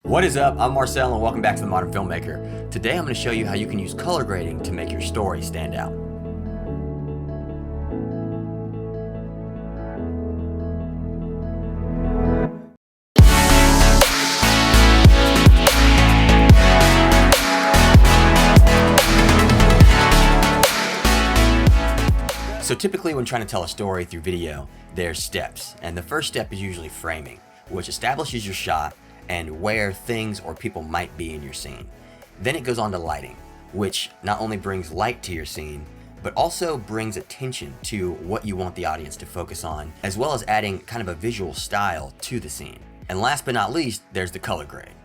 What is up? I'm Marcel and welcome back to The Modern Filmmaker. Today I'm going to show you how you can use color grading to make your story stand out. So typically when trying to tell a story through video, there's steps, and the first step is usually framing, which establishes your shot and where things or people might be in your scene. Then it goes on to lighting, which not only brings light to your scene, but also brings attention to what you want the audience to focus on, as well as adding kind of a visual style to the scene. And last but not least, there's the color grade.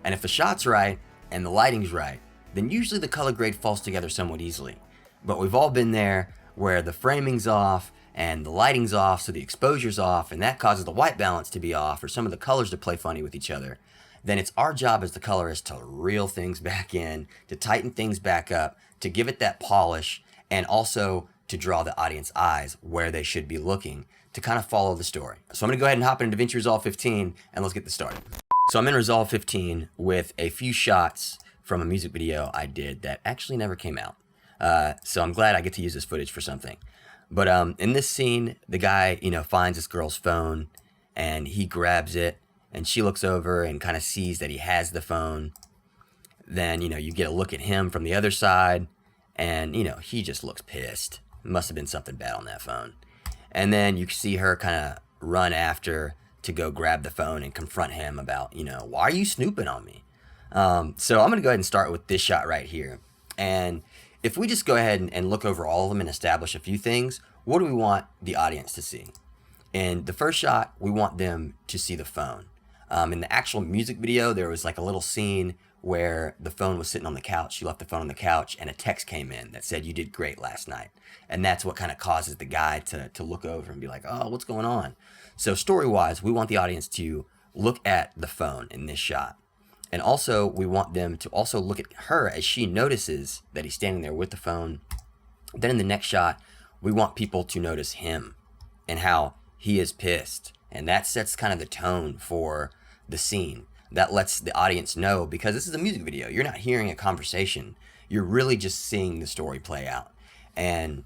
And if the shot's right and the lighting's right, then usually the color grade falls together somewhat easily. But we've all been there where the framing's off and the lighting's off, so the exposure's off, and that causes the white balance to be off or some of the colors to play funny with each other. Then it's our job as the colorist to reel things back in, to tighten things back up, to give it that polish, and also to draw the audience eyes where they should be looking to kind of follow the story. So I'm going to go ahead and hop into Davinci Resolve 15 and let's get this started. So I'm in Resolve 15 with a few shots from a music video I did that actually never came out. So I'm glad I get to use this footage for something. But in this scene, the guy, finds this girl's phone and he grabs it and she looks over and kind of sees that he has the phone. Then, you get a look at him from the other side and, he just looks pissed. Must have been something bad on that phone. And then you see her kind of run after to go grab the phone and confront him about, why are you snooping on me? So I'm going to go ahead and start with this shot right here. And if we just go ahead and look over all of them and establish a few things, what do we want the audience to see? In the first shot, we want them to see the phone. In the actual music video, there was like a little scene where the phone was sitting on the couch. She left the phone on the couch and a text came in that said, "You did great last night." And that's what kind of causes the guy to look over and be like, "Oh, what's going on?" So story-wise, we want the audience to look at the phone in this shot. And also, we want them to also look at her as she notices that he's standing there with the phone. Then in the next shot, we want people to notice him and how he is pissed. And that sets kind of the tone for the scene. That lets the audience know, because this is a music video. You're not hearing a conversation. You're really just seeing the story play out. And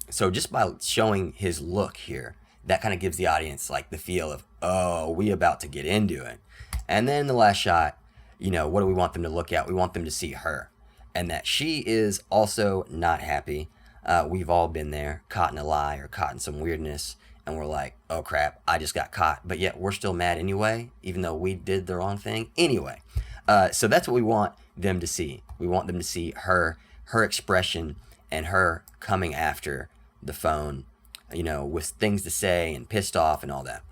so just by showing his look here, that kind of gives the audience like the feel of, oh, we about to get into it. And then the last shot, what do we want them to look at? We want them to see her and that she is also not happy. We've all been there, caught in a lie or caught in some weirdness. And we're like, oh crap, I just got caught. But yet we're still mad anyway, even though we did the wrong thing. Anyway, so that's what we want them to see. We want them to see her expression and her coming after the phone, with things to say and pissed off and all that.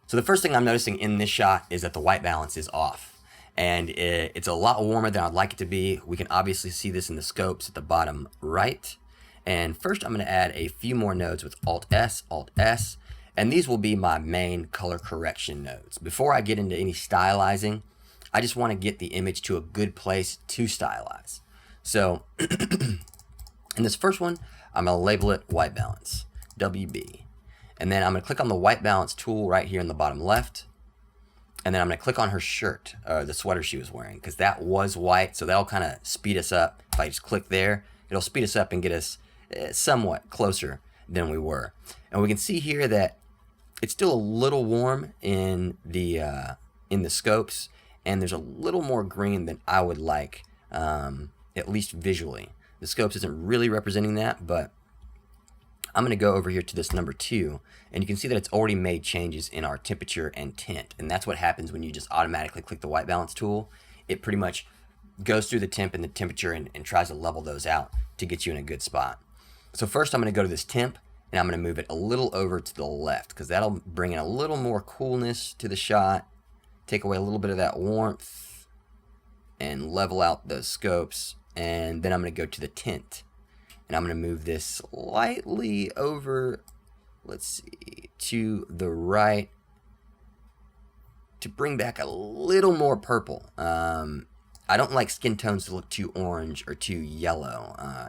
So the first thing I'm noticing in this shot is that the white balance is off. And it's a lot warmer than I'd like it to be. We can obviously see this in the scopes at the bottom right. And first I'm going to add a few more nodes with Alt-S, Alt-S. And these will be my main color correction nodes. Before I get into any stylizing, I just want to get the image to a good place to stylize. So in this first one, I'm going to label it white balance, WB. And then I'm going to click on the white balance tool right here in the bottom left. And then I'm going to click on her shirt, the sweater she was wearing, because that was white. So that'll kind of speed us up. If I just click there, it'll speed us up and get us somewhat closer than we were. And we can see here that it's still a little warm in the scopes. And there's a little more green than I would like, at least visually. The scopes isn't really representing that, but I'm going to go over here to this number 2, and you can see that it's already made changes in our temperature and tint. And that's what happens when you just automatically click the white balance tool. It pretty much goes through the temp and the temperature and tries to level those out to get you in a good spot. So first I'm going to go to this temp, and I'm going to move it a little over to the left, because that'll bring in a little more coolness to the shot, take away a little bit of that warmth, and level out those scopes. And then I'm going to go to the tint. And I'm going to move this slightly over, let's see, to the right to bring back a little more purple. I don't like skin tones to look too orange or too yellow,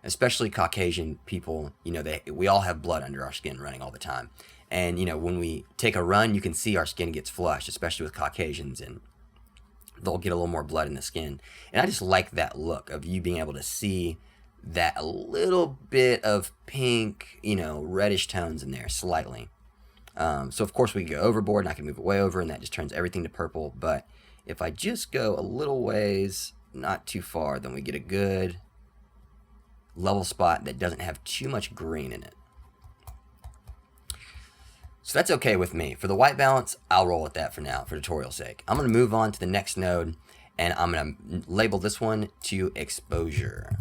especially Caucasian people. We all have blood under our skin running all the time. And, when we take a run, you can see our skin gets flushed, especially with Caucasians. And they'll get a little more blood in the skin. And I just like that look of you being able to see that a little bit of pink, reddish tones in there slightly. So of course we can go overboard and I can move it way over and that just turns everything to purple. But if I just go a little ways, not too far, then we get a good level spot that doesn't have too much green in it. So that's okay with me. For the white balance, I'll roll with that for now, for tutorial's sake. I'm going to move on to the next node, and I'm going to label this one to exposure.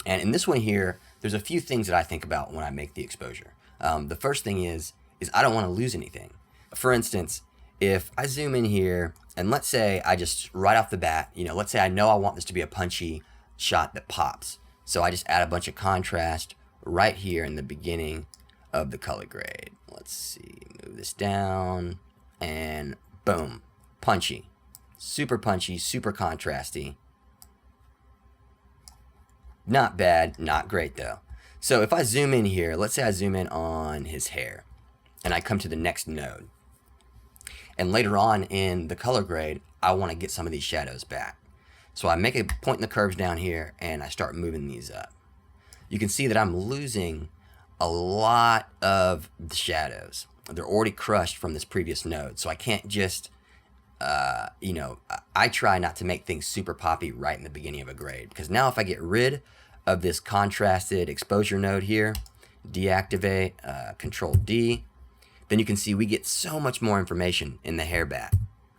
And in this one here, there's a few things that I think about when I make the exposure. The first thing is I don't want to lose anything. For instance, if I zoom in here, and let's say I just, right off the bat, let's say I know I want this to be a punchy shot that pops. So I just add a bunch of contrast right here in the beginning of the color grade. Let's see, move this down, and boom, punchy, super contrasty. Not bad, not great though. So if I zoom in here, let's say I zoom in on his hair, and I come to the next node, and later on in the color grade, I want to get some of these shadows back. So I make a point in the curves down here, and I start moving these up. You can see that I'm losing a lot of the shadows. They're already crushed from this previous node, so I can't just, I try not to make things super poppy right in the beginning of a grade, because now if I get rid of this contrasted exposure node here, deactivate, Control D, then you can see we get so much more information in the hair back.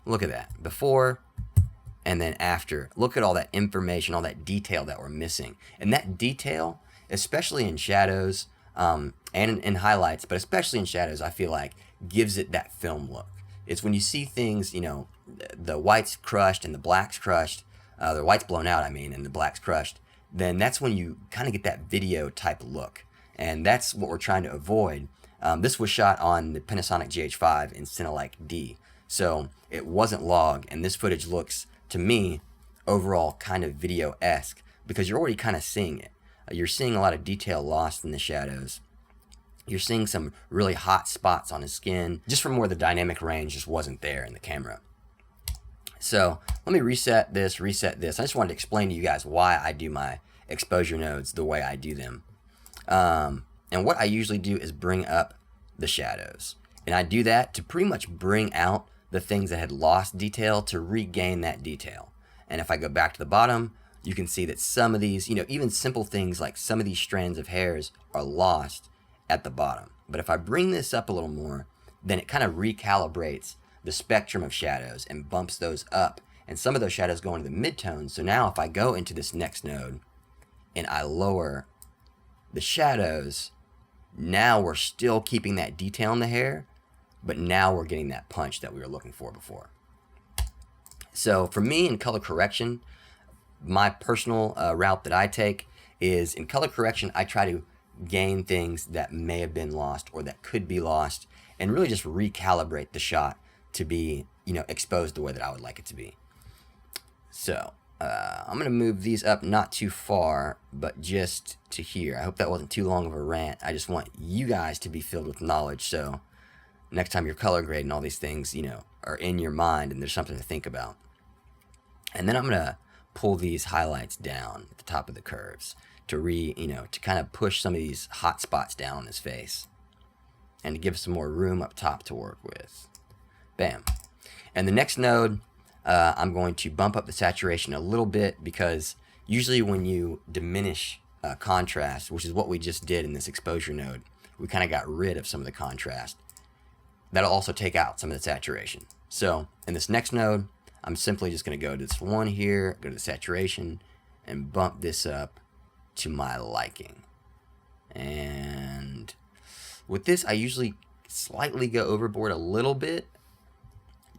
Look at that, before and then after. Look at all that information, all that detail that we're missing. And that detail, especially in shadows, and in highlights, but especially in shadows, I feel like gives it that film look. It's when you see things, the white's crushed and the black's crushed, the white's blown out, and the black's crushed, then that's when you kind of get that video type look. And that's what we're trying to avoid. This was shot on the Panasonic GH5 in Cinelike D, so it wasn't log, and this footage looks, to me, overall kind of video-esque, because you're already kind of seeing it. You're seeing a lot of detail lost in the shadows. You're seeing some really hot spots on his skin, just from where the dynamic range just wasn't there in the camera. So let me reset this. I just wanted to explain to you guys why I do my exposure nodes the way I do them. And what I usually do is bring up the shadows. And I do that to pretty much bring out the things that had lost detail to regain that detail. And if I go back to the bottom, you can see that some of these, even simple things like some of these strands of hairs are lost at the bottom. But if I bring this up a little more, then it kind of recalibrates the spectrum of shadows and bumps those up. And some of those shadows go into the midtones. So now if I go into this next node and I lower the shadows, now we're still keeping that detail in the hair, but now we're getting that punch that we were looking for before. So for me in color correction, my personal route that I take is in color correction, I try to gain things that may have been lost or that could be lost and really just recalibrate the shot to be, exposed the way that I would like it to be. So I'm going to move these up not too far, but just to here. I hope that wasn't too long of a rant. I just want you guys to be filled with knowledge, so next time you're color grading, all these things, are in your mind and there's something to think about. And then I'm going to pull these highlights down at the top of the curves to to kind of push some of these hot spots down on his face and to give some more room up top to work with. Bam. And the next node, I'm going to bump up the saturation a little bit, because usually when you diminish contrast, which is what we just did in this exposure node, we kind of got rid of some of the contrast. That'll also take out some of the saturation. So in this next node, I'm simply just going to go to this one here, go to the saturation, and bump this up to my liking. And with this, I usually slightly go overboard a little bit,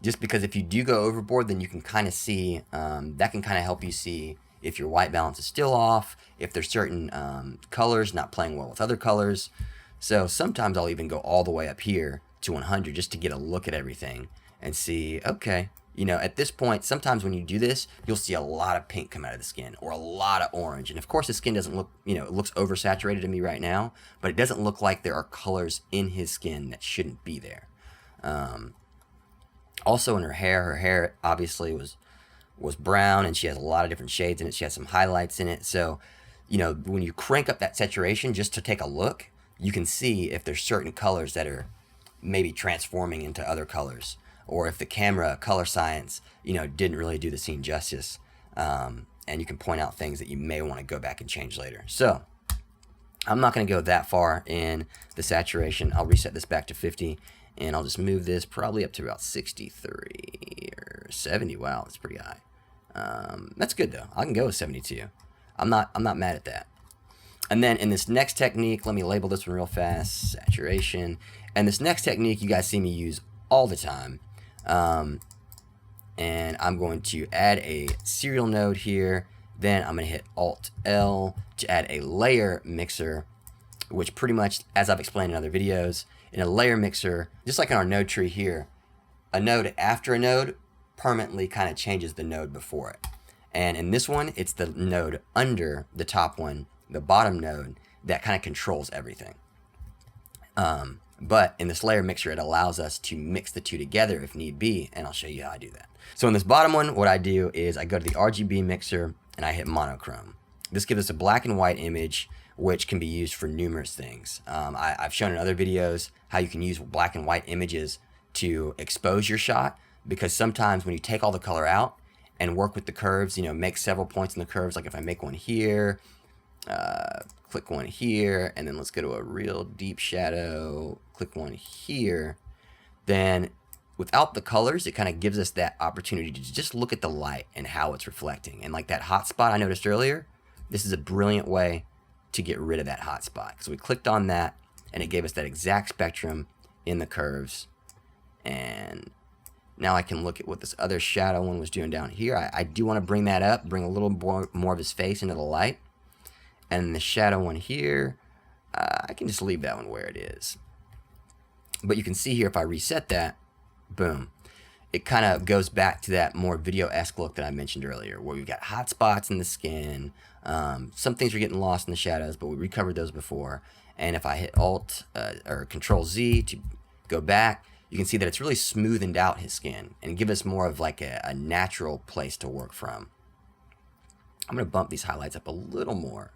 just because if you do go overboard, then you can kind of see, that can kind of help you see if your white balance is still off, if there's certain colors not playing well with other colors. So sometimes I'll even go all the way up here to 100 just to get a look at everything and see, okay, at this point, sometimes when you do this, you'll see a lot of pink come out of the skin or a lot of orange. And of course, the skin doesn't look, it looks oversaturated to me right now, but it doesn't look like there are colors in his skin that shouldn't be there. Also in her hair obviously was brown, and she has a lot of different shades in it. She has some highlights in it. So, you know, when you crank up that saturation just to take a look, you can see if there's certain colors that are maybe transforming into other colors, or if the camera color science, you know, didn't really do the scene justice. And you can point out things that you may want to go back and change later. So I'm not going to go that far in the saturation. I'll reset this back to 50, and I'll just move this probably up to about 63 or 70. Wow, that's pretty high. That's good though. I can go with 72. I'm not mad at that. And then in this next technique, let me label this one real fast, saturation. And this next technique you guys see me use all the time. And I'm going to add a serial node here. Then I'm going to hit Alt-L to add a layer mixer, which pretty much, as I've explained in other videos, in a layer mixer, just like in our node tree here, a node after a node permanently kind of changes the node before it. And in this one, it's the node under the top one, the bottom node, that kind of controls everything. But in this layer mixer, it allows us to mix the two together if need be, and I'll show you how I do that. So in this bottom one, what I do is I go to the RGB mixer and I hit monochrome. This gives us a black and white image, which can be used for numerous things. I've shown in other videos how you can use black and white images to expose your shot, because sometimes when you take all the color out and work with the curves, you know, make several points in the curves, like if I make one here, click one here, and then let's go to a real deep shadow, click one here, then without the colors, it kind of gives us that opportunity to just look at the light and how it's reflecting. And like that hot spot I noticed earlier, this is a brilliant way to get rid of that hot spot. So we clicked on that, and it gave us that exact spectrum in the curves. And now I can look at what this other shadow one was doing down here. I do want to bring that up, bring a little more of his face into the light. And the shadow one here, I can just leave that one where it is. But you can see here, if I reset that, boom, it kind of goes back to that more video-esque look that I mentioned earlier, where we've got hot spots in the skin. Some things are getting lost in the shadows, but we recovered those before. And if I hit Alt or Control Z to go back, you can see that it's really smoothened out his skin and give us more of like a natural place to work from. I'm going to bump these highlights up a little more,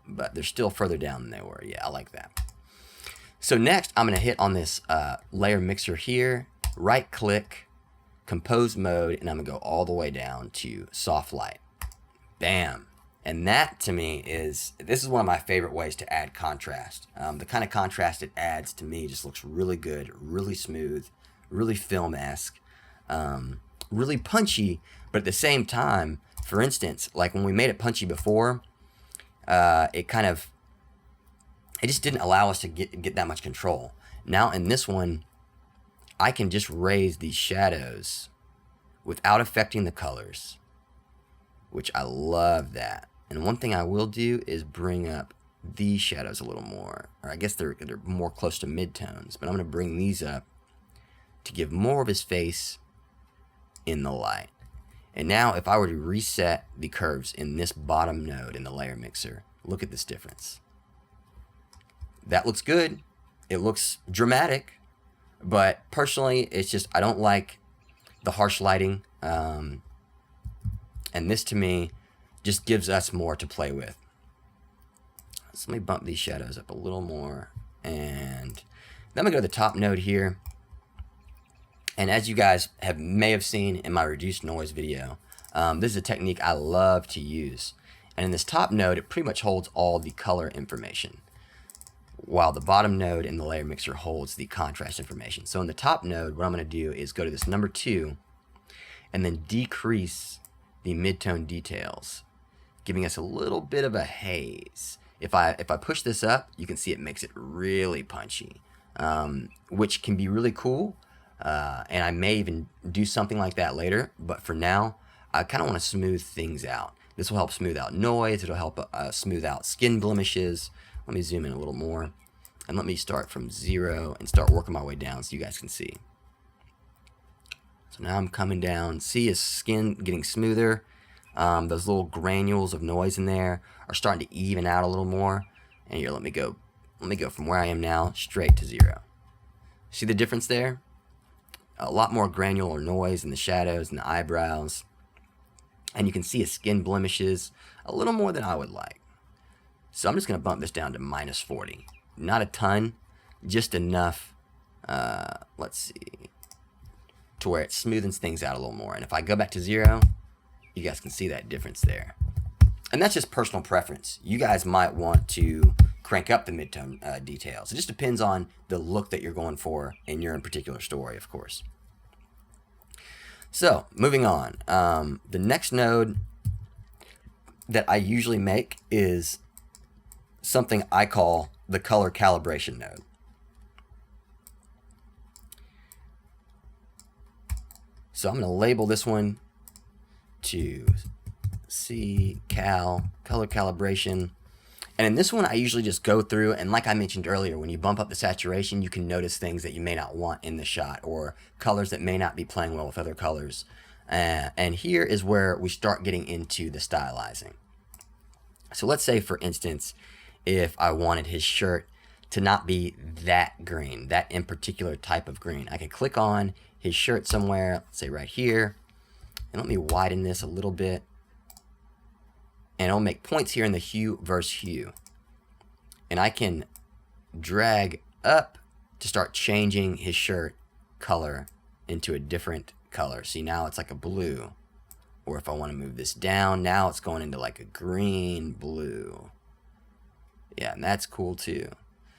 but they're still further down than they were. Yeah, I like that. So next, I'm going to hit on this layer mixer here, right click, compose mode, and I'm going to go all the way down to soft light. Bam. And that to me this is one of my favorite ways to add contrast. The kind of contrast it adds to me just looks really good, really smooth, really film-esque, really punchy, but at the same time, for instance, like when we made it punchy before, it just didn't allow us to get that much control. Now in this one, I can just raise these shadows without affecting the colors, which I love that. And one thing I will do is bring up these shadows a little more, or I guess they're more close to midtones, but I'm going to bring these up to give more of his face in the light. And now if I were to reset the curves in this bottom node in the layer mixer, look at this difference. That looks good. It looks dramatic, but personally, it's just, I don't like the harsh lighting. And this to me just gives us more to play with. So let me bump these shadows up a little more. And then I'm gonna go to the top node here. And as you guys may have seen in my reduced noise video, this is a technique I love to use. And in this top node, it pretty much holds all the color information, while the bottom node in the layer mixer holds the contrast information. So in the top node, what I'm going to do is go to this number 2 and then decrease the midtone details, giving us a little bit of a haze. If I push this up, you can see it makes it really punchy, which can be really cool. And I may even do something like that later, but for now, I kind of want to smooth things out. This will help smooth out noise. It'll help smooth out skin blemishes. Let me zoom in a little more, and let me start from 0 and start working my way down so you guys can see. So now I'm coming down. See his skin getting smoother. Those little granules of noise in there are starting to even out a little more. And here, let me go from where I am now straight to 0. See the difference there? a lot more granular noise in the shadows and the eyebrows. And you can see his skin blemishes a little more than I would like. So I'm just going to bump this down to -40. Not a ton, just enough, let's see, to where it smoothens things out a little more. And if I go back to 0, you guys can see that difference there. And that's just personal preference. You guys might want to crank up the midtone details. It just depends on the look that you're going for in your particular story, of course. So, moving on. The next node that I usually make is something I call the color calibration node. So I'm going to label this one to color calibration. And in this one, I usually just go through, and like I mentioned earlier, when you bump up the saturation, you can notice things that you may not want in the shot, or colors that may not be playing well with other colors. And here is where we start getting into the stylizing. So let's say, for instance, if I wanted his shirt to not be that green, that in particular type of green, I could click on his shirt somewhere, let's say right here, and let me widen this a little bit. And I'll make points here in the hue versus hue. And I can drag up to start changing his shirt color into a different color. See, now it's like a blue. Or if I want to move this down, now it's going into like a green blue. Yeah, and that's cool too.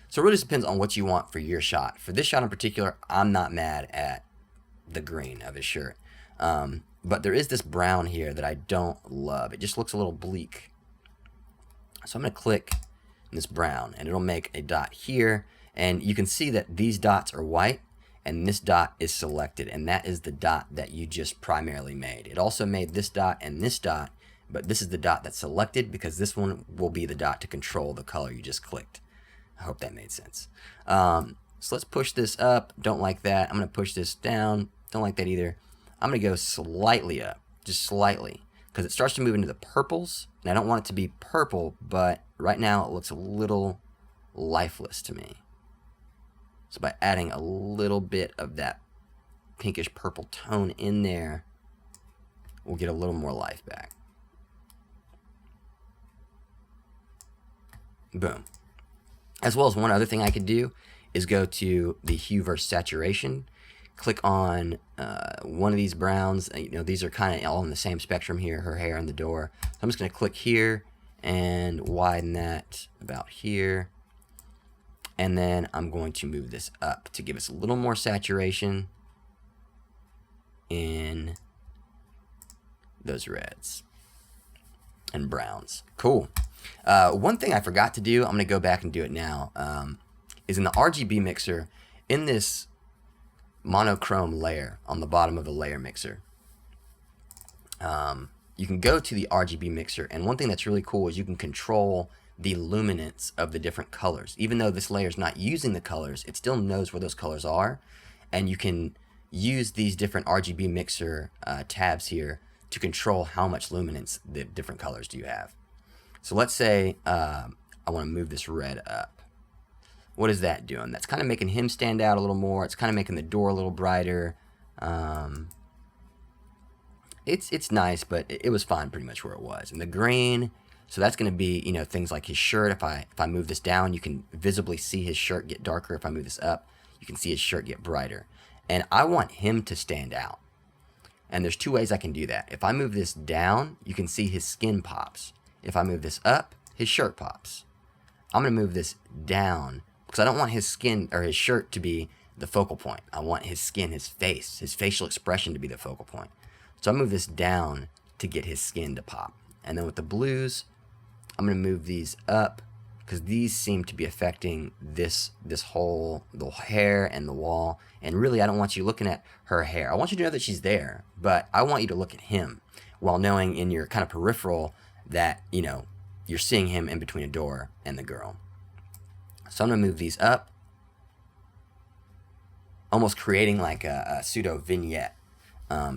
So it really just depends on what you want for your shot. For this shot in particular, I'm not mad at the green of his shirt. But there is this brown here that I don't love. It just looks a little bleak. So I'm going to click this brown, and it'll make a dot here. And you can see that these dots are white, and this dot is selected. And that is the dot that you just primarily made. It also made this dot and this dot, but this is the dot that's selected because this one will be the dot to control the color you just clicked. I hope that made sense. So let's push this up. Don't like that. I'm going to push this down. Don't like that either. I'm going to go slightly up, just slightly, because it starts to move into the purples, and I don't want it to be purple, but right now it looks a little lifeless to me. So by adding a little bit of that pinkish purple tone in there, we'll get a little more life back. Boom. As well as one other thing I could do is go to the hue versus saturation, click on one of these browns. You know, these are kind of all in the same spectrum here, her hair and the door. So I'm just going to click here and widen that about here. And then I'm going to move this up to give us a little more saturation in those reds and browns. Cool. One thing I forgot to do, I'm going to go back and do it now, is in the RGB mixer, in this monochrome layer on the bottom of the layer mixer, you can go to the RGB mixer, and one thing that's really cool is you can control the luminance of the different colors. Even though this layer is not using the colors, it still knows where those colors are, and you can use these different RGB mixer tabs here to control how much luminance the different colors do you have. So let's say I want to move this red up. What is that doing? That's kind of making him stand out a little more. It's kind of making the door a little brighter. It's nice, but it was fine pretty much where it was. And the green, so that's going to be, you know, things like his shirt. If I move this down, you can visibly see his shirt get darker. If I move this up, you can see his shirt get brighter. And I want him to stand out. And there's two ways I can do that. If I move this down, you can see his skin pops. If I move this up, his shirt pops. I'm going to move this down because I don't want his skin or his shirt to be the focal point. I want his skin, his face, his facial expression to be the focal point. So I move this down to get his skin to pop. And then with the blues, I'm going to move these up because these seem to be affecting this whole, the hair and the wall. And really, I don't want you looking at her hair. I want you to know that she's there, but I want you to look at him while knowing in your kind of peripheral that, you know, you're seeing him in between a door and the girl. So I'm going to move these up, almost creating like a pseudo vignette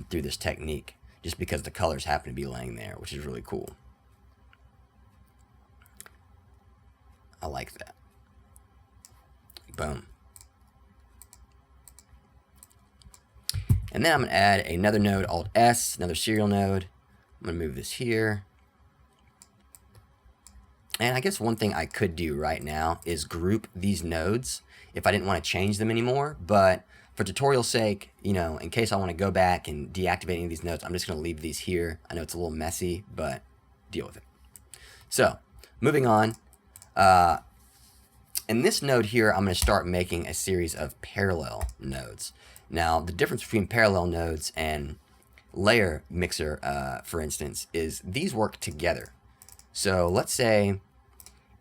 through this technique, just because the colors happen to be laying there, which is really cool. I like that. Boom. And then I'm going to add another node, Alt S, another serial node. I'm going to move this here. And I guess one thing I could do right now is group these nodes if I didn't want to change them anymore. But for tutorial's sake, you know, in case I want to go back and deactivate any of these nodes, I'm just going to leave these here. I know it's a little messy, but deal with it. So, moving on. In this node here, I'm going to start making a series of parallel nodes. Now, the difference between parallel nodes and layer mixer, for instance, is these work together. So let's say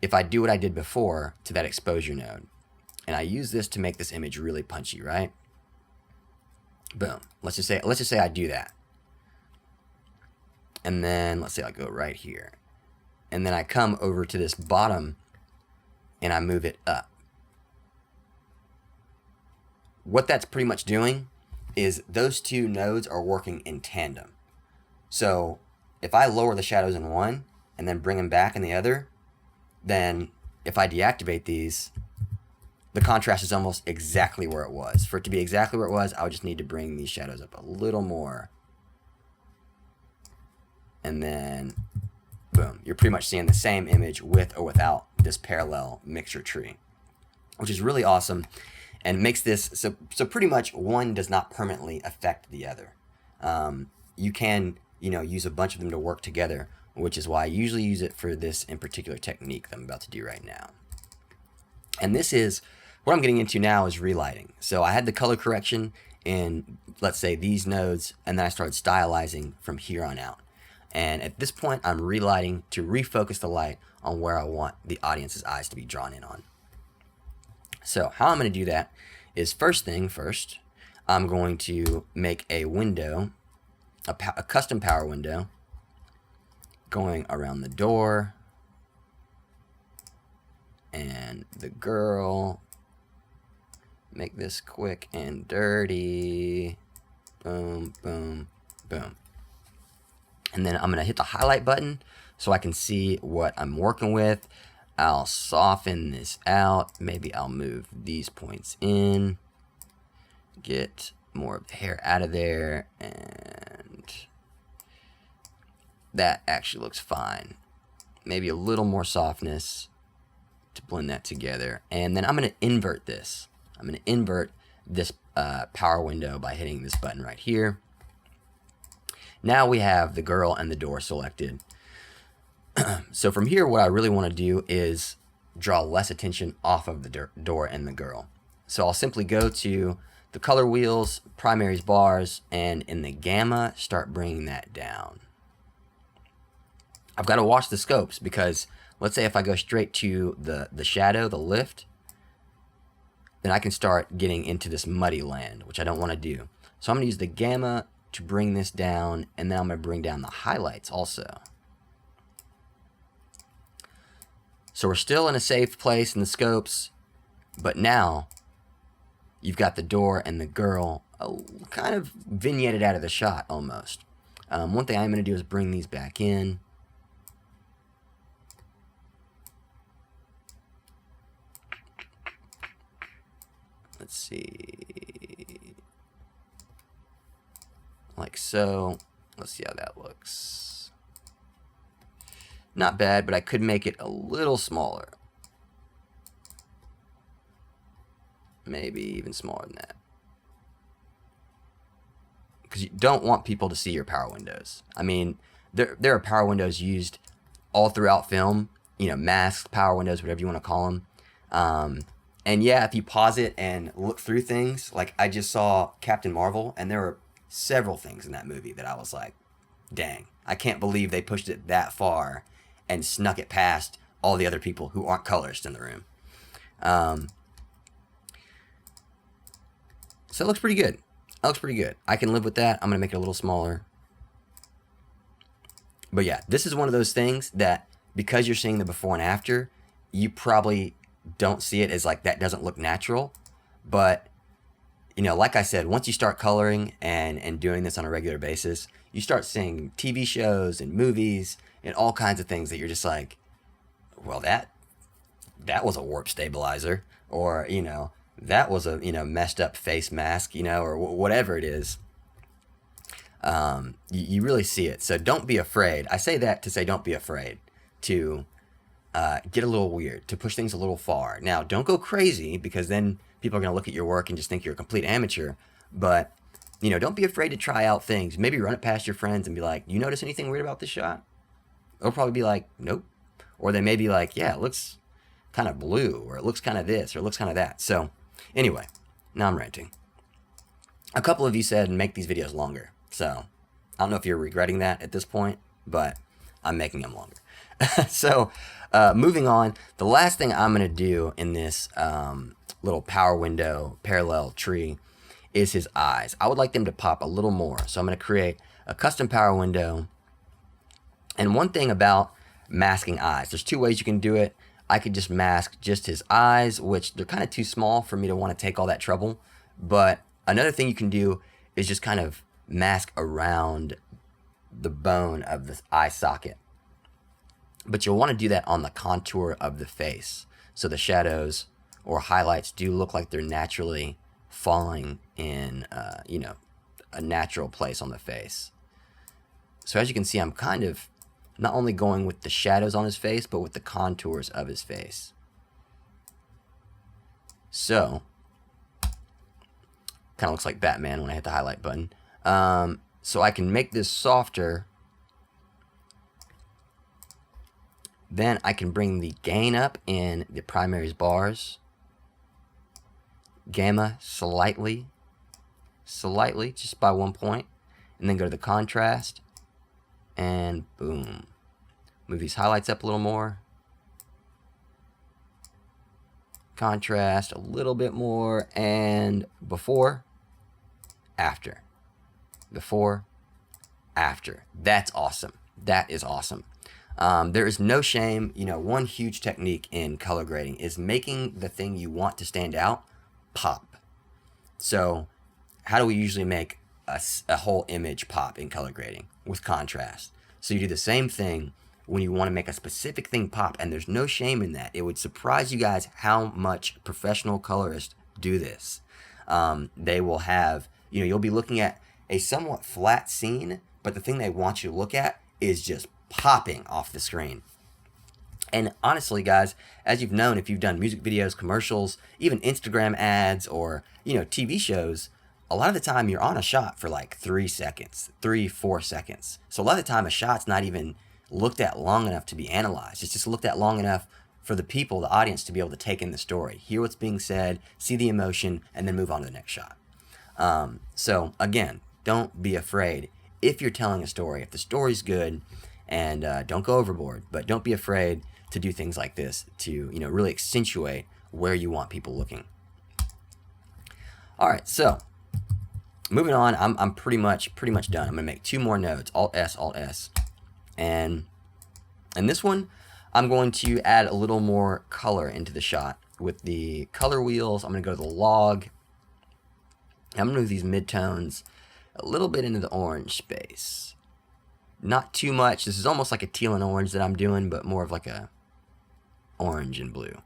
if I do what I did before to that exposure node, and I use this to make this image really punchy, right? Boom. Let's just say I do that. And then let's say I go right here. And then I come over to this bottom and I move it up. What that's pretty much doing is those two nodes are working in tandem. So if I lower the shadows in one and then bring them back in the other, then if I deactivate these, the contrast is almost exactly where it was. For it to be exactly where it was, I would just need to bring these shadows up a little more. And then, boom, you're pretty much seeing the same image with or without this parallel mixture tree, which is really awesome and makes this, so pretty much one does not permanently affect the other. You can, you know, use a bunch of them to work together, which is why I usually use it for this in particular technique that I'm about to do right now. And this is, what I'm getting into now is relighting. So I had the color correction in, let's say, these nodes, and then I started stylizing from here on out. And at this point, I'm relighting to refocus the light on where I want the audience's eyes to be drawn in on. So how I'm going to do that is, first thing first, I'm going to make a window, a custom power window, going around the door and the girl. Make this quick and dirty. Boom, boom, boom. And then I'm going to hit the highlight button so I can see what I'm working with. I'll soften this out. Maybe I'll move these points in. Get more of the hair out of there. And that actually looks fine. Maybe a little more softness to blend that together. And then I'm going to invert this. I'm going to invert this power window by hitting this button right here. Now we have the girl and the door selected. So from here, what I really want to do is draw less attention off of the door and the girl. So I'll simply go to the color wheels, primaries, bars, and in the gamma, start bringing that down. I've got to watch the scopes because let's say if I go straight to the shadow, the lift, then I can start getting into this muddy land, which I don't want to do. So I'm going to use the gamma to bring this down, and then I'm going to bring down the highlights also. So we're still in a safe place in the scopes, but now you've got the door and the girl kind of vignetted out of the shot almost. One thing I'm going to do is bring these back in. Let's see, like so. Let's see how that looks. Not bad, but I could make it a little smaller. Maybe even smaller than that. Because you don't want people to see your power windows. I mean, there are power windows used all throughout film. You know, masked power windows, whatever you want to call them. And yeah, if you pause it and look through things, like I just saw Captain Marvel, and there were several things in that movie that I was like, dang, I can't believe they pushed it that far and snuck it past all the other people who aren't colorists in the room. So it looks pretty good. It looks pretty good. I can live with that. I'm going to make it a little smaller. But yeah, this is one of those things that because you're seeing the before and after, you probably don't see it as like that doesn't look natural. But, you know, like I said, once you start coloring and doing this on a regular basis, you start seeing TV shows and movies and all kinds of things that you're just like, well, that was a warp stabilizer, or, you know, that was a, you know, messed up face mask, you know, or whatever it is. You really see it. So don't be afraid. I say that to say don't be afraid to get a little weird, to push things a little far. Now, don't go crazy, because then people are going to look at your work and just think you're a complete amateur. But, you know, don't be afraid to try out things. Maybe run it past your friends and be like, you notice anything weird about this shot? They'll probably be like, nope. Or they may be like, yeah, it looks kind of blue, or it looks kind of this, or it looks kind of that. So anyway, now I'm ranting. A couple of you said make these videos longer. So I don't know if you're regretting that at this point, but I'm making them longer. So moving on, the last thing I'm going to do in this little power window parallel tree is his eyes. I would like them to pop a little more. So I'm going to create a custom power window. And one thing about masking eyes, there's two ways you can do it. I could just mask just his eyes, which they're kind of too small for me to want to take all that trouble. But another thing you can do is just kind of mask around the bone of the eye socket. But you'll want to do that on the contour of the face. So the shadows or highlights do look like they're naturally falling in, you know, a natural place on the face. So as you can see, I'm kind of not only going with the shadows on his face, but with the contours of his face. So, kind of looks like Batman when I hit the highlight button. So I can make this softer. Then I can bring the gain up in the primaries bars. Gamma slightly, just by 1 point. And then go to the contrast. And boom. Move these highlights up a little more. Contrast a little bit more. And before, after. Before, after. That's awesome. That is awesome. There is no shame. You know, one huge technique in color grading is making the thing you want to stand out pop. So how do we usually make a whole image pop in color grading? With contrast. So you do the same thing when you want to make a specific thing pop, and there's no shame in that. It would surprise you guys how much professional colorists do this. They will have, you know, you'll be looking at a somewhat flat scene, but the thing they want you to look at is just popping off the screen. And honestly, guys, as you've known, if you've done music videos, commercials, even Instagram ads, or, you know, TV shows, a lot of the time you're on a shot for like 3 seconds, 4 seconds. So a lot of the time a shot's not even looked at long enough to be analyzed. It's just looked at long enough for the people, the audience, to be able to take in the story, hear what's being said, see the emotion, and then move on to the next shot. So again, don't be afraid if you're telling a story. If the story's good, and don't go overboard, but don't be afraid to do things like this to, you know, really accentuate where you want people looking. All right, so moving on, I'm pretty much done. I'm gonna make 2 more nodes, Alt S, and this one, I'm going to add a little more color into the shot with the color wheels. I'm gonna go to the log. I'm gonna move these midtones a little bit into the orange space. Not too much. This is almost like a teal and orange that I'm doing, but more of like a orange and blue,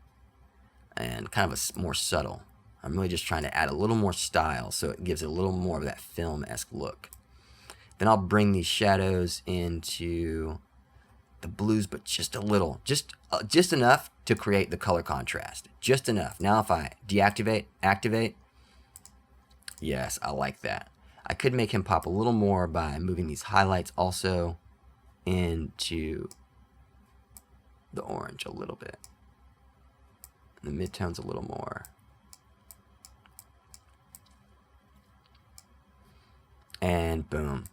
and kind of a more subtle. I'm really just trying to add a little more style, so it gives it a little more of that film-esque look. Then I'll bring these shadows into the blues, but just a little, just enough to create the color contrast, just enough. Now if I deactivate, activate, yes, I like that. I could make him pop a little more by moving these highlights also into the orange a little bit. The midtones a little more. And boom.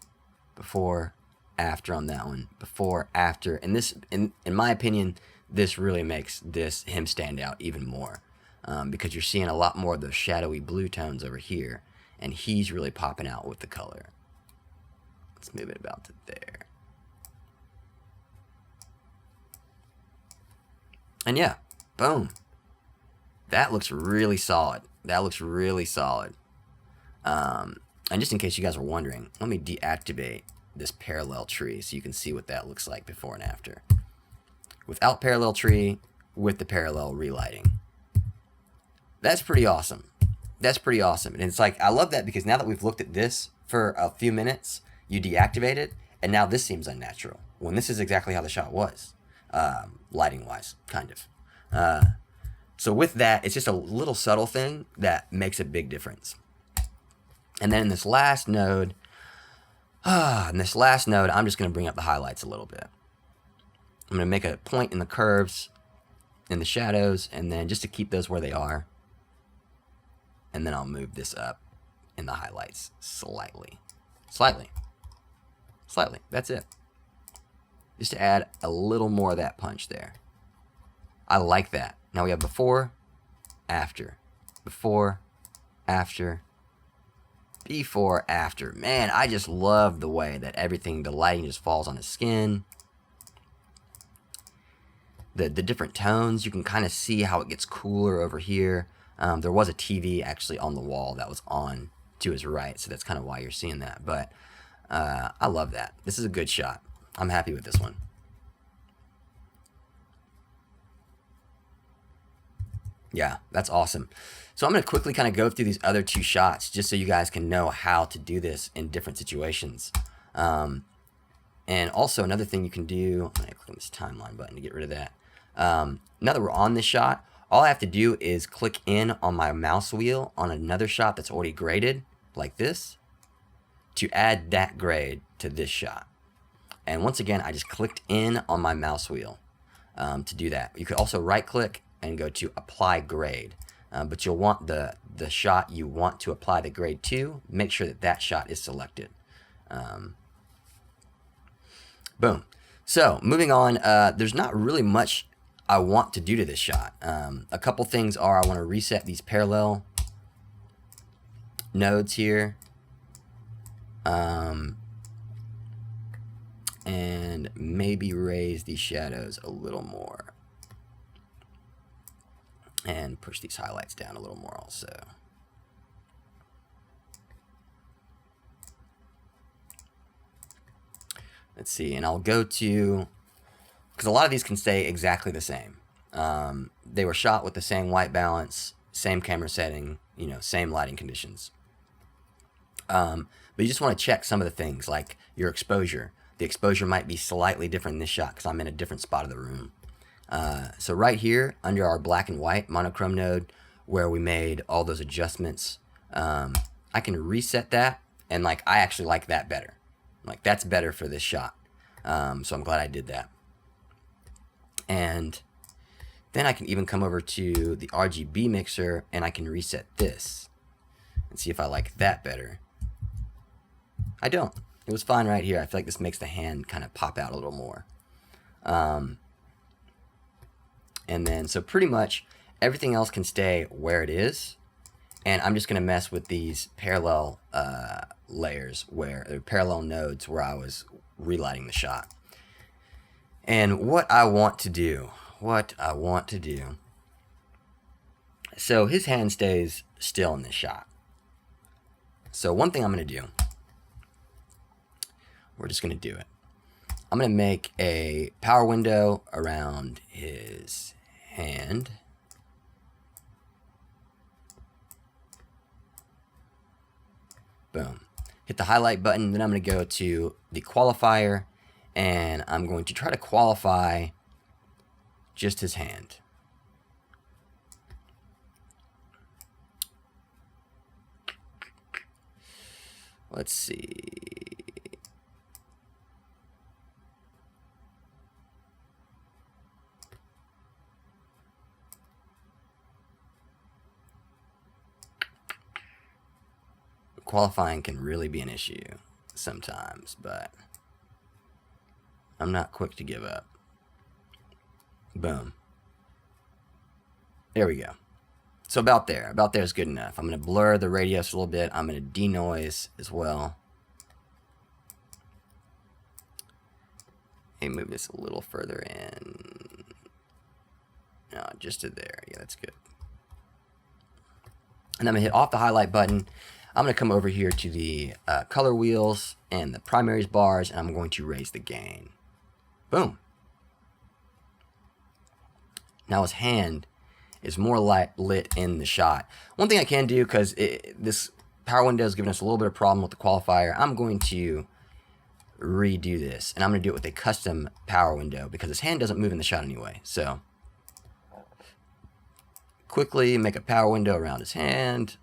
Before, after on that one. Before, after. And this, in my opinion, this really makes him stand out even more. Because you're seeing a lot more of those shadowy blue tones over here. And he's really popping out with the color. Let's move it about to there. And yeah, boom. That looks really solid. That looks really solid. And just in case you guys were wondering, let me deactivate this parallel tree so you can see what that looks like before and after. Without parallel tree, with the parallel relighting. That's pretty awesome. That's pretty awesome. And it's like, I love that because now that we've looked at this for a few minutes, you deactivate it, and now this seems unnatural, when this is exactly how the shot was, lighting-wise, kind of. So with that, it's just a little subtle thing that makes a big difference. And then in this last node, I'm just going to bring up the highlights a little bit. I'm going to make a point in the curves, in the shadows, and then just to keep those where they are. And then I'll move this up in the highlights slightly. Slightly. That's it. Just to add a little more of that punch there. I like that. Now we have before, after. Before, after. Before, after. Man, I just love the way that everything, the lighting just falls on the skin. The different tones, you can kind of see how it gets cooler over here. There was a TV actually on the wall that was on to his right, so that's kind of why you're seeing that. But I love that. This is a good shot. I'm happy with this one. Yeah, that's awesome. So I'm going to quickly kind of go through these other two shots just so you guys can know how to do this in different situations. And also another thing you can do, I'm going to click on this timeline button to get rid of that. Now that we're on this shot, all I have to do is click in on my mouse wheel on another shot that's already graded, like this, to add that grade to this shot. And once again, I just clicked in on my mouse wheel to do that. You could also right click and go to apply grade. But you'll want the shot you want to apply the grade to. Make sure that that shot is selected. Boom. So moving on, there's not really much I want to do to this shot. A couple things are I want to reset these parallel nodes here. And maybe raise these shadows a little more. And push these highlights down a little more also. Let's see, and I'll go to, because a lot of these can stay exactly the same. They were shot with the same white balance, same camera setting, you know, same lighting conditions. But you just want to check some of the things, like your exposure. The exposure might be slightly different in this shot because I'm in a different spot of the room. So right here, under our black and white monochrome node, where we made all those adjustments, I can reset that, and like I actually like that better. Like that's better for this shot. So I'm glad I did that. And then I can even come over to the RGB mixer and I can reset this and see if I like that better. I don't. It was fine right here. I feel like this makes the hand kind of pop out a little more. And then, so pretty much everything else can stay where it is. And I'm just going to mess with these parallel layers, or parallel nodes where I was relighting the shot. And what I want to do. So his hand stays still in this shot. So one thing I'm going to do, we're just going to do it. I'm going to make a power window around his hand. Boom. Hit the highlight button, then I'm going to go to the qualifier, and I'm going to try to qualify just his hand. Let's see. Qualifying can really be an issue sometimes, but I'm not quick to give up. Boom. There we go. So about there is good enough. I'm going to blur the radius a little bit. I'm going to denoise as well. Hey, move this a little further in. No, just to there. Yeah, that's good. And I'm going to hit off the highlight button. I'm going to come over here to the color wheels and the primaries bars, and I'm going to raise the gain. Boom. Now his hand is more lit in the shot. One thing I can do, because this power window is giving us a little bit of problem with the qualifier, I'm going to redo this, and I'm going to do it with a custom power window because his hand doesn't move in the shot anyway. So quickly make a power window around his hand.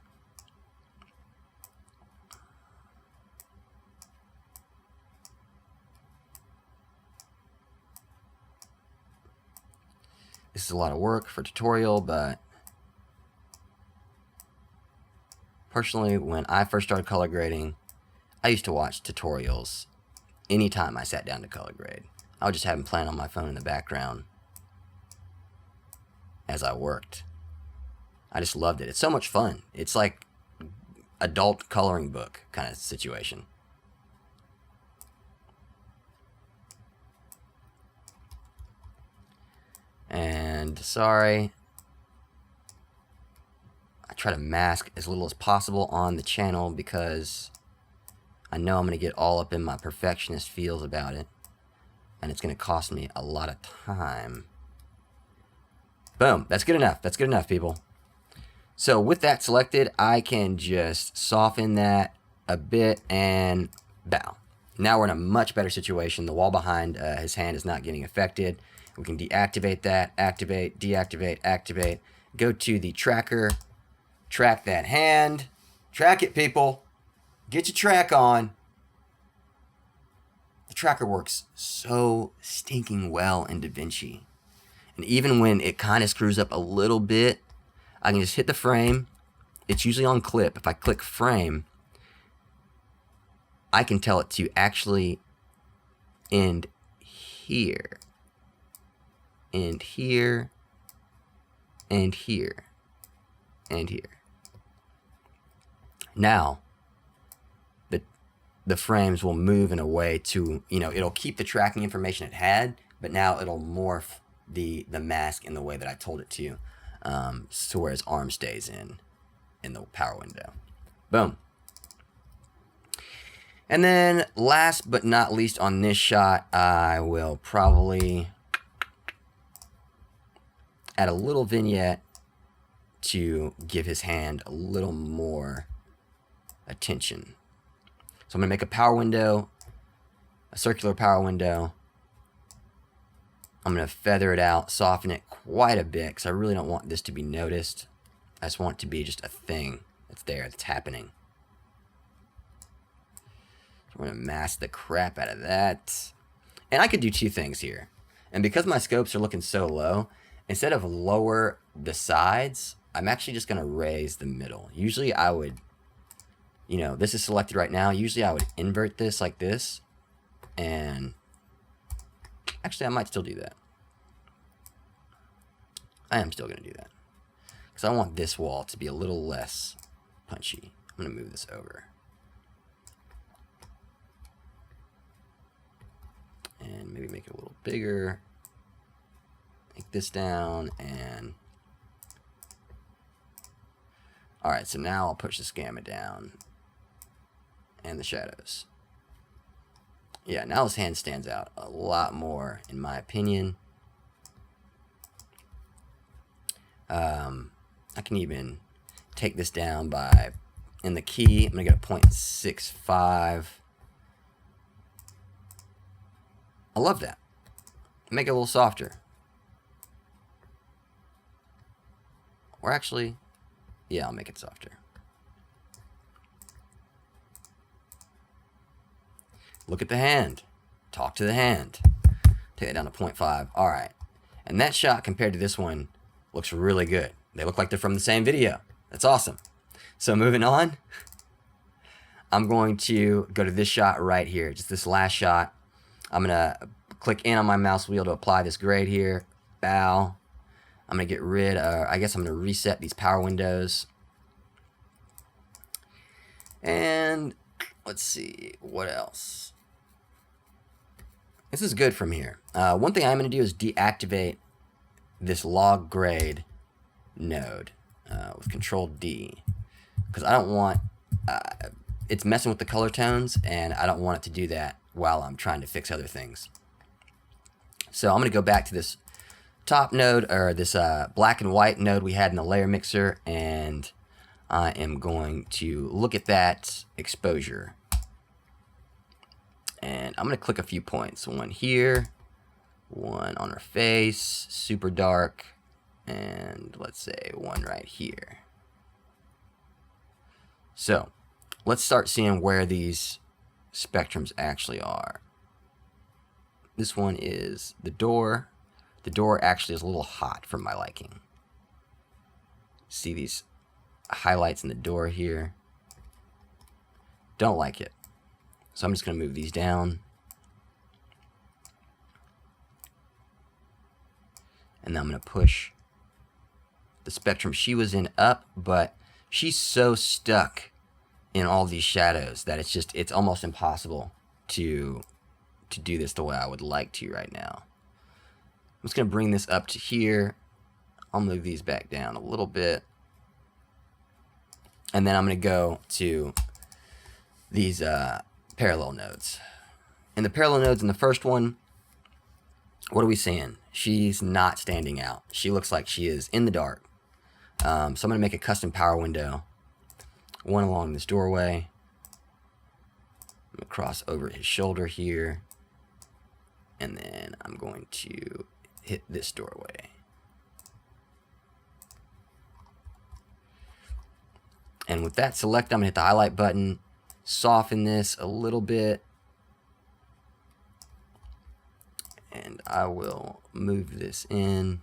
This is a lot of work for a tutorial, but personally, when I first started color grading, I used to watch tutorials anytime I sat down to color grade. I would just have them playing on my phone in the background as I worked. I just loved it. It's so much fun. It's like adult coloring book kind of situation. And sorry, I try to mask as little as possible on the channel because I know I'm going to get all up in my perfectionist feels about it, and it's going to cost me a lot of time. Boom. That's good enough. That's good enough, people. So with that selected, I can just soften that a bit and bow. Now we're in a much better situation. The wall behind his hand is not getting affected. We can deactivate that, activate, deactivate, activate. Go to the tracker, track that hand. Track it, people. Get your track on. The tracker works so stinking well in Davinci. And even when it kind of screws up a little bit, I can just hit the frame. It's usually on clip. If I click frame, I can tell it to actually end here. And here. And here. And here. Now, the frames will move in a way to, it'll keep the tracking information it had, but now it'll morph the mask in the way that I told it to, so where his arm stays in the power window. Boom. And then last but not least on this shot, I will probably add a little vignette to give his hand a little more attention. So I'm going to make a power window, a circular power window. I'm going to feather it out, soften it quite a bit because I really don't want this to be noticed. I just want it to be just a thing that's there, that's happening. So we're going to mask the crap out of that. And I could do two things here. And because my scopes are looking so low, instead of lower the sides, I'm actually just going to raise the middle. Usually I would, this is selected right now. Usually I would invert this like this. And actually I might still do that. I am still going to do that. Because I want this wall to be a little less punchy. I'm going to move this over. And maybe make it a little bigger. Take this down and... Alright, so now I'll push this gamma down. And the shadows. Yeah, now his hand stands out a lot more, in my opinion. I can even take this down by, in the key, I'm going to get a 0.65. I love that. Make it a little softer. Or actually, yeah, I'll make it softer. Look at the hand. Talk to the hand. Take it down to 0.5. All right. And that shot compared to this one looks really good. They look like they're from the same video. That's awesome. So moving on, I'm going to go to this shot right here. Just this last shot. I'm going to click in on my mouse wheel to apply this grade here. Bow. I'm going to get rid of, I guess I'm going to reset these power windows. And let's see, what else? This is good from here. One thing I'm going to do is deactivate this log grade node with Control D. Because I don't want, it's messing with the color tones, and I don't want it to do that while I'm trying to fix other things. So I'm going to go back to this top node, or this black and white node we had in the layer mixer, and I am going to look at that exposure and I'm going to click a few points. One here, one on her face, super dark, and let's say one right here. So let's start seeing where these spectrums actually are. This one is the door. The door actually is a little hot for my liking. See these highlights in the door here? Don't like it. So I'm just going to move these down. And then I'm going to push the spectrum she was in up, but she's so stuck in all these shadows that it's almost impossible to do this the way I would like to right now. I'm just going to bring this up to here. I'll move these back down a little bit. And then I'm going to go to these parallel nodes. In the parallel nodes, in the first one, what are we seeing? She's not standing out. She looks like she is in the dark. So I'm going to make a custom power window. One along this doorway. I'm going to cross over his shoulder here. And then I'm going to hit this doorway. And with that selected, I'm going to hit the highlight button, soften this a little bit, and I will move this in.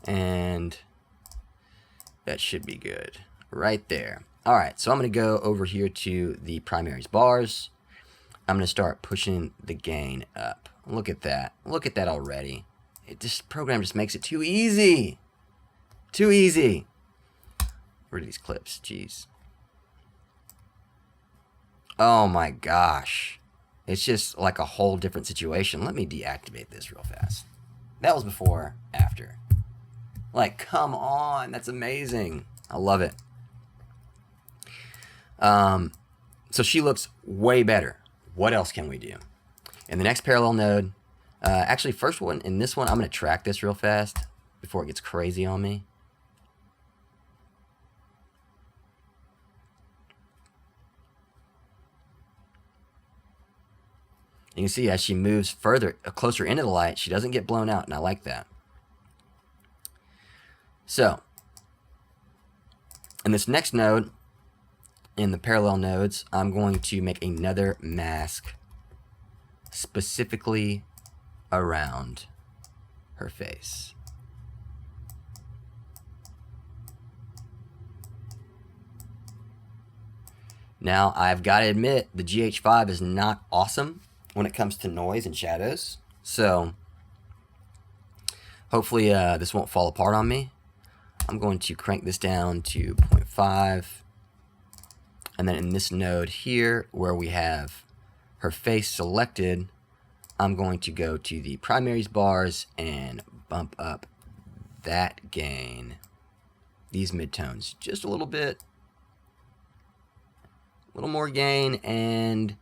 And that should be good right there. All right, so I'm going to go over here to the primaries bars. I'm going to start pushing the gain up. Look at that. Look at that already. This program just makes it too easy. Too easy. Where are these clips? Jeez. Oh my gosh. It's just like a whole different situation. Let me deactivate this real fast. That was before, after. Like, come on. That's amazing. I love it. So she looks way better. What else can we do? In the next parallel node, actually first one, in this one, I'm going to track this real fast before it gets crazy on me. You can see as she moves further, closer into the light, she doesn't get blown out, and I like that. So, in this next node, in the parallel nodes, I'm going to make another mask specifically around her face. Now, I've got to admit, the GH5 is not awesome when it comes to noise and shadows. So, hopefully this won't fall apart on me. I'm going to crank this down to 0.5. And then in this node here, where we have her face selected, I'm going to go to the primaries bars and bump up that gain, these midtones, just a little bit. A little more gain, and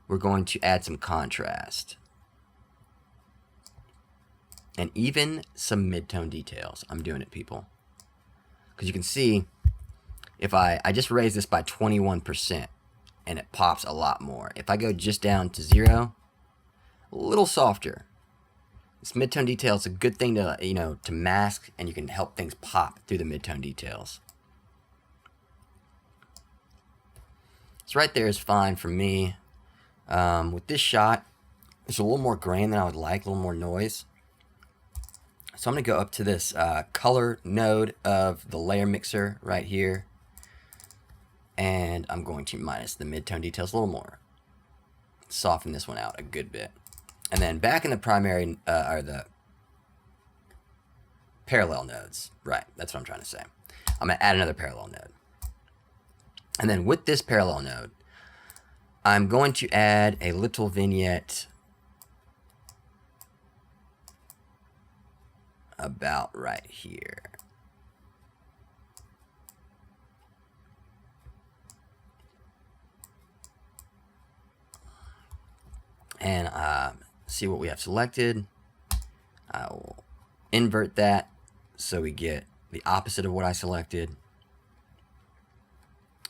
we're going to add some contrast. And even some midtone details. I'm doing it, people. Because you can see, if I just raise this by 21%, and it pops a lot more. If I go just down to 0, a little softer. This midtone detail is a good thing to, to mask, and you can help things pop through the midtone details. So right there is fine for me. With this shot, there's a little more grain than I would like, a little more noise. So I'm going to go up to this color node of the layer mixer right here. And I'm going to minus the midtone details a little more. Soften this one out a good bit. And then back in the primary, or the parallel nodes. Right, that's what I'm trying to say. I'm going to add another parallel node. And then with this parallel node, I'm going to add a little vignette about right here. And see what we have selected. I will invert that so we get the opposite of what I selected.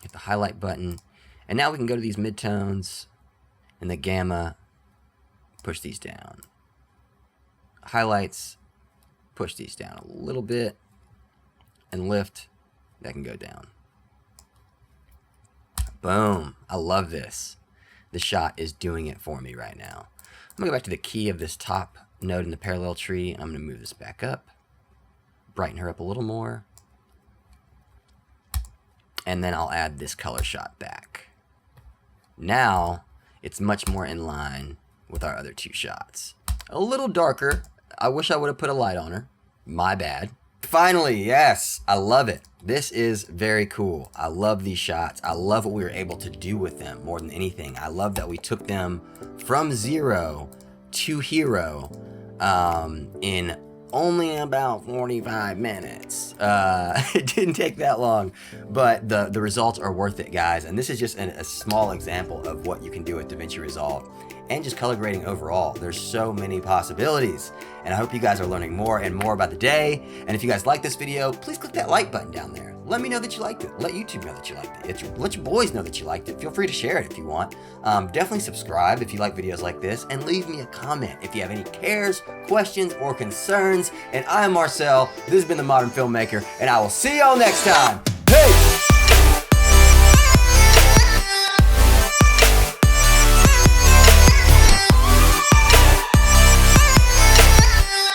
Hit the highlight button, and now we can go to these midtones and the gamma, push these down. Highlights, push these down a little bit, and lift, that can go down. Boom, I love this. The shot is doing it for me right now. I'm gonna go back to the key of this top node in the parallel tree. I'm gonna move this back up, brighten her up a little more, and then I'll add this color shot back. Now, it's much more in line with our other two shots. A little darker. I wish I would have put a light on her. My bad. Finally, yes, I love it. This is very cool. I love these shots. I love what we were able to do with them more than anything. I love that we took them from 0 to hero in only about 45 minutes. It didn't take that long, but the results are worth it, guys. And this is just a small example of what you can do with DaVinci Resolve and just color grading overall. There's so many possibilities, and I hope you guys are learning more and more about the day. And if you guys like this video, please click that like button down there. Let me know that you liked it. Let YouTube know that you liked it. Let your boys know that you liked it. Feel free to share it if you want. Definitely subscribe if you like videos like this, and leave me a comment if you have any cares, questions, or concerns. And I am Marcel. This has been The Modern Filmmaker, and I will see y'all next time. Peace!